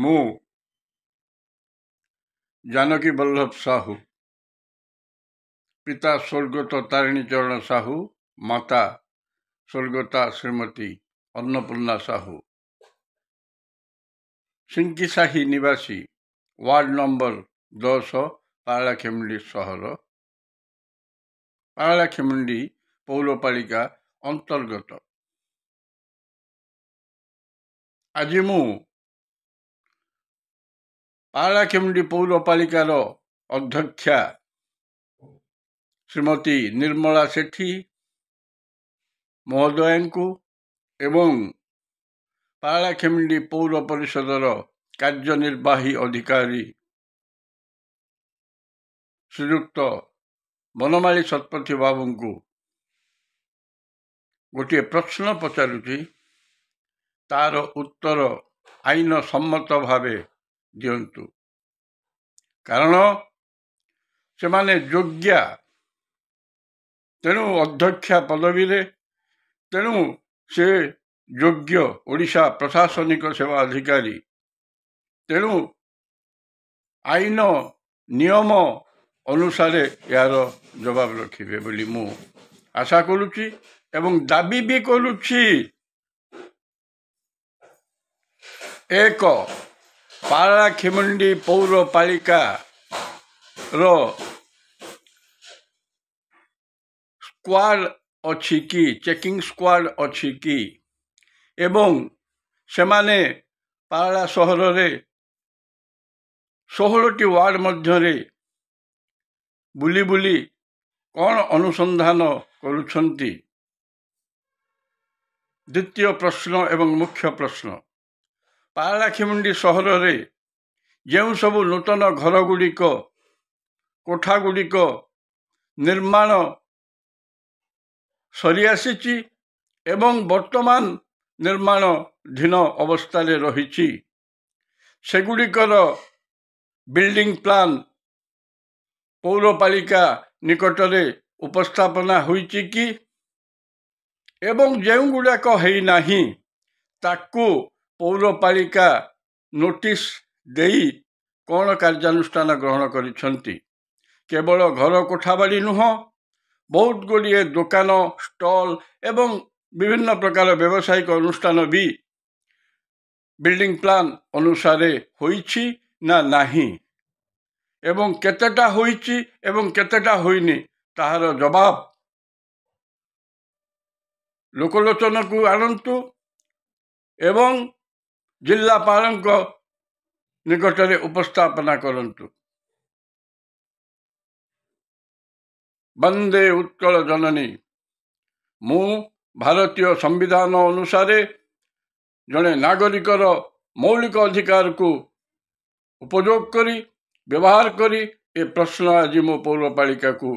ମୁଁ ଜାନକୀ ବଲ୍ଲଭ ସାହୁ, ପିତା ସ୍ୱର୍ଗତ ତାରିଣୀ ଚରଣ ସାହୁ, ମାତା ସ୍ୱର୍ଗତା ଶ୍ରୀମତୀ ଅନ୍ନପୂର୍ଣ୍ଣା ସାହୁ, ସିଙ୍କିସାହି ନିବାସୀ, ୱାର୍ଡ ନମ୍ବର 10, ପାରଳାଖେମୁଣ୍ଡି ସହର, ପାରଳାଖେମୁଣ୍ଡି ପୌରପାଳିକା ଅନ୍ତର୍ଗତ। ଆଜି ମୁଁ ପାରଳାଖେମୁଣ୍ଡି ପୌରପାଳିକାର ଅଧ୍ୟକ୍ଷା ଶ୍ରୀମତୀ ନିର୍ମଳା ସେଠୀ ମହୋଦୟାଙ୍କୁ ଏବଂ ପାରଳାଖେମୁଣ୍ଡି ପୌର ପରିଷଦର କାର୍ଯ୍ୟନିର୍ବାହୀ ଅଧିକାରୀ ଶ୍ରୀଯୁକ୍ତ ବନମାଳୀ ଶତପଥୀ ବାବୁଙ୍କୁ ଗୋଟିଏ ପ୍ରଶ୍ନ ପଚାରୁଛି, ତାର ଉତ୍ତର ଆଇନ ସମ୍ମତ ଭାବେ ଦିଅନ୍ତୁ। କାରଣ ସେମାନେ ଯୋଗ୍ୟା, ତେଣୁ ଅଧ୍ୟକ୍ଷା ପଦବୀରେ, ତେଣୁ ସେ ଯୋଗ୍ୟ ଓଡ଼ିଶା ପ୍ରଶାସନିକ ସେବା ଅଧିକାରୀ, ତେଣୁ ଆଇନ ନିୟମ ଅନୁସାରେ ଏହାର ଜବାବ ରଖିବେ ବୋଲି ମୁଁ ଆଶା କରୁଛି ଏବଂ ଦାବି ବି କରୁଛି। 1. ପାରଳାଖେମୁଣ୍ଡି ପୌରପାଳିକାର ସ୍କ୍ୱାଡ୍ ଅଛି କି, ଚେକିଂ ସ୍କ୍ୱାଡ୍ ଅଛି କି, ଏବଂ ସେମାନେ ପାରଳା ସହରରେ 16ଟି ୱାର୍ଡ ମଧ୍ୟରେ ବୁଲି ବୁଲି କ'ଣ ଅନୁସନ୍ଧାନ କରୁଛନ୍ତି। ଦ୍ୱିତୀୟ ପ୍ରଶ୍ନ ଏବଂ ମୁଖ୍ୟ ପ୍ରଶ୍ନ, ପାରଳାଖେମୁଣ୍ଡି ସହରରେ ଯେଉଁ ସବୁ ନୂତନ ଘରଗୁଡ଼ିକ, କୋଠାଗୁଡ଼ିକ ନିର୍ମାଣ ସରିଆସିଛି ଏବଂ ବର୍ତ୍ତମାନ ନିର୍ମାଣାଧୀନ ଅବସ୍ଥାରେ ରହିଛି, ସେଗୁଡ଼ିକର ବିଲ୍ଡିଂ ପ୍ଲାନ୍ ପୌରପାଳିକା ନିକଟରେ ଉପସ୍ଥାପନା ହୋଇଛି କି, ଏବଂ ଯେଉଁଗୁଡ଼ାକ ହେଇନାହିଁ ତାକୁ ପୌରପାଳିକା ନୋଟିସ୍ ଦେଇ କ'ଣ କାର୍ଯ୍ୟାନୁଷ୍ଠାନ ଗ୍ରହଣ କରିଛନ୍ତି। କେବଳ ଘର କୋଠାବାଡ଼ି ନୁହଁ, ବହୁତ ଗୁଡ଼ିଏ ଦୋକାନ, ଷ୍ଟଲ୍ ଏବଂ ବିଭିନ୍ନ ପ୍ରକାର ବ୍ୟବସାୟିକ ଅନୁଷ୍ଠାନ ବି ବିଲ୍ଡିଂ ପ୍ଲାନ୍ ଅନୁସାରେ ହୋଇଛି ନା ନାହିଁ, ଏବଂ କେତେଟା ହୋଇଛି ଏବଂ କେତେଟା ହୋଇନି ତାହାର ଜବାବ ଲୋକଲୋଚନକୁ ଆଣନ୍ତୁ ଏବଂ ଜିଲ୍ଲାପାଳଙ୍କ ନିକଟରେ ଉପସ୍ଥାପନା କରନ୍ତୁ। ବନ୍ଦେ ଉତ୍କଳ ଜନନୀ। ମୁଁ ଭାରତୀୟ ସମ୍ବିଧାନ ଅନୁସାରେ ଜଣେ ନାଗରିକର ମୌଳିକ ଅଧିକାରକୁ ଉପଯୋଗ କରି ବ୍ୟବହାର କରି ଏ ପ୍ରଶ୍ନ ଆଜି ମୋ ପୌରପାଳିକାକୁ